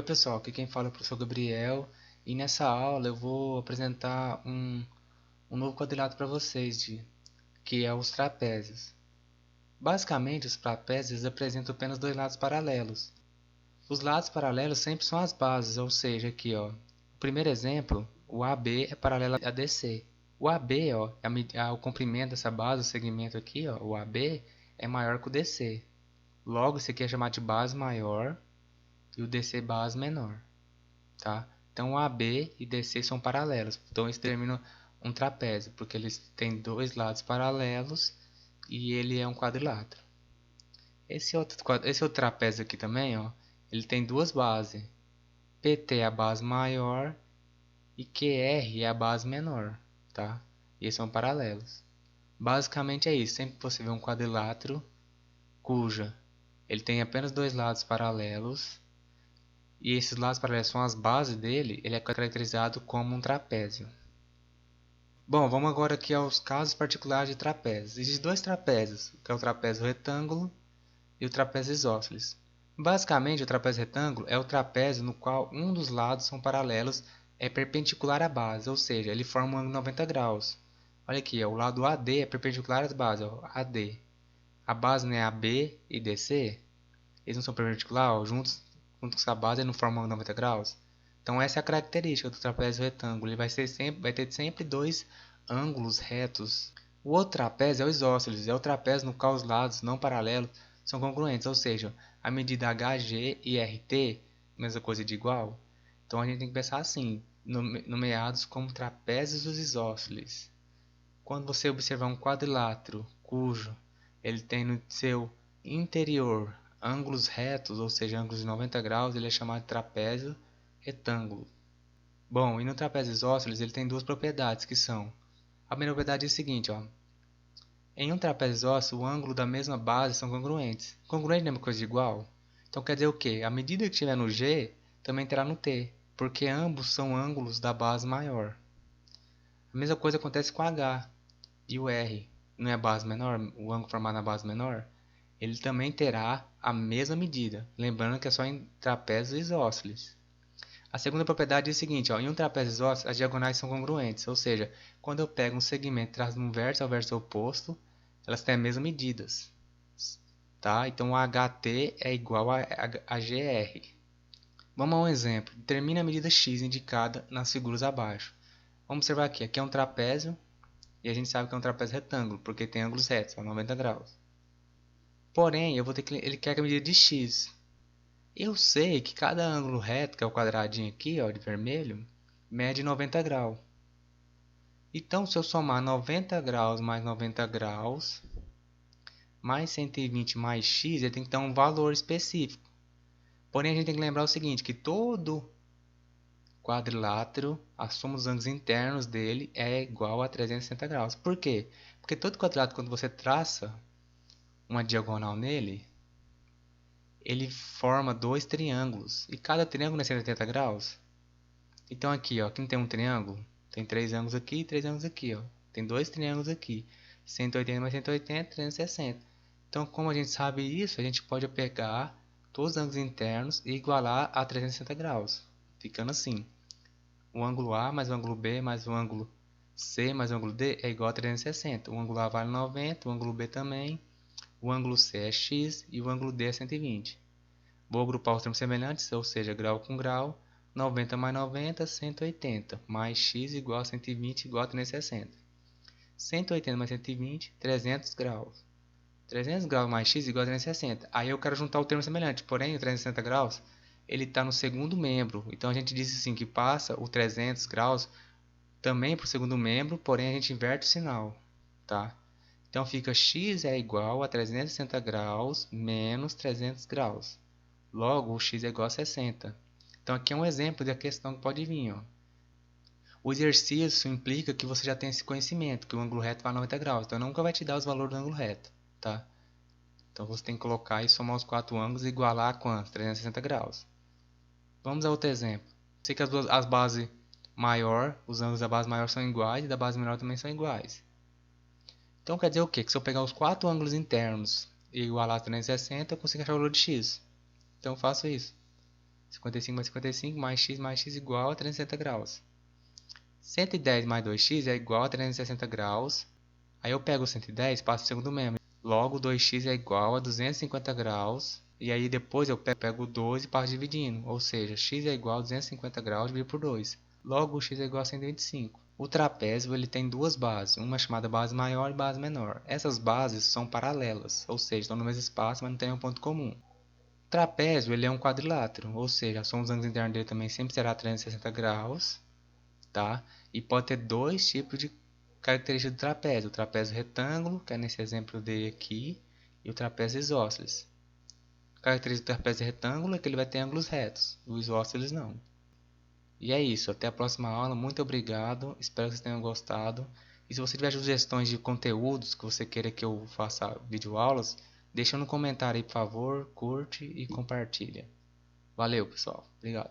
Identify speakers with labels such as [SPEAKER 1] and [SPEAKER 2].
[SPEAKER 1] pessoal, aqui quem fala é o professor Gabriel e nessa aula eu vou apresentar um novo quadrilátero para vocês, que é os trapézios. Basicamente, os trapézios apresentam apenas dois lados paralelos. Os lados paralelos sempre são as bases, ou seja, aqui ó, o primeiro exemplo, o AB é paralelo a DC. O AB, ó, o comprimento dessa base, o segmento aqui, ó, o AB é maior que o DC. Logo, isso aqui é chamado de base maior e o DC base menor, tá? Então o AB e DC são paralelos, então isso determina um trapézio, porque eles têm dois lados paralelos e ele é um quadrilátero. Esse outro trapézio aqui também, ó, ele tem duas bases, PT é a base maior e QR é a base menor, tá? E eles são paralelos. Basicamente é isso, sempre que você vê um quadrilátero cuja ele tem apenas dois lados paralelos, e esses lados paralelos são as bases dele, ele é caracterizado como um trapézio. Bom, vamos agora aqui aos casos particulares de trapézios. Existem dois trapézios, que é o trapézio retângulo e o trapézio isósceles. Basicamente, o trapézio retângulo é o trapézio no qual um dos lados são paralelos, é perpendicular à base, ou seja, ele forma um ângulo de 90 graus. Olha aqui, ó, o lado AD é perpendicular às bases, ó, AD. A base não é AB e DC, eles não são perpendiculares, ó, juntos com a base ele não formam um ângulo de 90 graus. Então essa é a característica do trapézio retângulo, ele vai ter sempre dois ângulos retos. O outro trapézio é o isósceles, é o trapézio no qual os lados não paralelos são congruentes, ou seja, a medida HG e RT, mesma coisa de igual. Então a gente tem que pensar assim, nomeados como trapézios dos isósceles. Quando você observar um quadrilátero cujo ele tem no seu interior ângulos retos, ou seja, ângulos de 90 graus, ele é chamado de trapézio retângulo. Bom, e no trapézio isósceles ele tem duas propriedades que são: a primeira propriedade é a seguinte, ó. Em um trapézio isósceles, o ângulo da mesma base são congruentes. Congruente não é uma coisa de igual? Então quer dizer o quê? A medida que tiver no G também terá no T, porque ambos são ângulos da base maior. A mesma coisa acontece com H e o R. Não é a base menor, o ângulo formado na base menor? Ele também terá a mesma medida, lembrando que é só em trapézios isósceles. A segunda propriedade é a seguinte, ó, em um trapézio isósceles as diagonais são congruentes, ou seja, quando eu pego um segmento e traço de um vértice ao vértice oposto, elas têm as mesmas medidas. Tá? Então o HT é igual a GR. Vamos a um exemplo. Determine a medida x indicada nas figuras abaixo. Vamos observar aqui. Aqui é um trapézio e a gente sabe que é um trapézio retângulo, porque tem ângulos retos, a 90 graus. Porém, ele quer a medida de x. Eu sei que cada ângulo reto, que é o quadradinho aqui, ó, de vermelho, mede 90 graus. Então, se eu somar 90 graus mais 90 graus, mais 120 mais x, ele tem que dar um valor específico. Porém, a gente tem que lembrar o seguinte, que todo quadrilátero, a soma dos ângulos internos dele é igual a 360 graus. Por quê? Porque todo quadrilátero, quando você traça uma diagonal nele, ele forma dois triângulos. E cada triângulo é 180 graus. Então aqui, ó, quem tem um triângulo, tem três ângulos aqui e três ângulos aqui, ó. Tem dois triângulos aqui. 180 mais 180, 360. Então, como a gente sabe isso, a gente pode pegar todos os ângulos internos e igualar a 360 graus. Ficando assim. O ângulo A mais o ângulo B mais o ângulo C mais o ângulo D é igual a 360. O ângulo A vale 90, o ângulo B também. O ângulo C é x e o ângulo D é 120. Vou agrupar os termos semelhantes, ou seja, grau com grau. 90 mais 90, 180. Mais x igual a 120 igual a 360. 180 mais 120, 300 graus. 300 graus mais x igual a 360. Aí eu quero juntar o termo semelhante. Porém, o 360 graus ele está no segundo membro. Então a gente diz assim que passa o 300 graus também para o segundo membro, porém a gente inverte o sinal. Tá? Então fica x é igual a 360 graus menos 300 graus. Logo, o x é igual a 60. Então aqui é um exemplo da questão que pode vir. Ó. O exercício implica que você já tem esse conhecimento, que o ângulo reto vale 90 graus. Então nunca vai te dar os valores do ângulo reto. Tá? Então você tem que colocar e somar os quatro ângulos e igualar a quanto? 360 graus. Vamos a outro exemplo. Sei que as bases maior, os ângulos da base maior são iguais e da base menor também são iguais. Então quer dizer o quê? Que se eu pegar os quatro ângulos internos e igualar a 360, eu consigo achar o valor de x. Então eu faço isso. 55 mais 55 mais x igual a 360 graus. 110 mais 2x é igual a 360 graus. Aí eu pego o 110 e passo o segundo membro. Logo, 2x é igual a 250 graus. E aí depois eu pego o 2 e passo dividindo. Ou seja, x é igual a 250 graus dividido por 2. Logo, x é igual a 125. O trapézio ele tem duas bases, uma chamada base maior e base menor. Essas bases são paralelas, ou seja, estão no mesmo espaço, mas não tem um ponto comum. O trapézio ele é um quadrilátero, ou seja, a soma dos ângulos internos dele também sempre será 360 graus, tá? E pode ter dois tipos de características do trapézio: o trapézio retângulo, que é nesse exemplo D aqui, e o trapézio isósceles. A característica do trapézio retângulo é que ele vai ter ângulos retos, o isósceles não. E é isso, até a próxima aula, muito obrigado, espero que vocês tenham gostado. E se você tiver sugestões de conteúdos que você queira que eu faça videoaulas, deixa no comentário aí, por favor, curte e compartilha. Valeu, pessoal, obrigado.